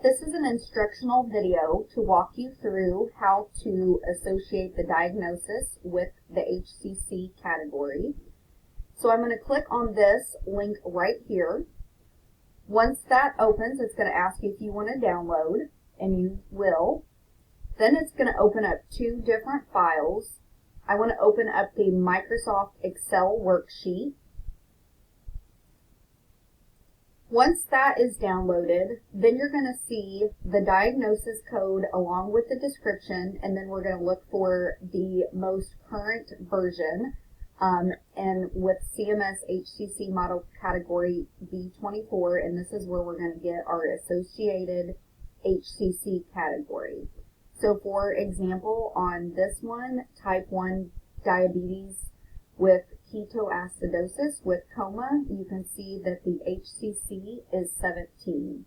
This is an instructional video to walk you through how to associate the diagnosis with the HCC category. So I'm going to click on this link right here. Once that opens, it's going to ask you if you want to download, and you will. Then it's going to open up two different files. I want to open up the Microsoft Excel worksheet. Once that is downloaded, then you're going to see the diagnosis code along with the description, and then we're going to look for the most current version. And with CMS HCC model category B24, and this is where we're going to get our associated HCC category. So for example, on this one, type 1 diabetes with ketoacidosis with coma, you can see that the HCC is 17.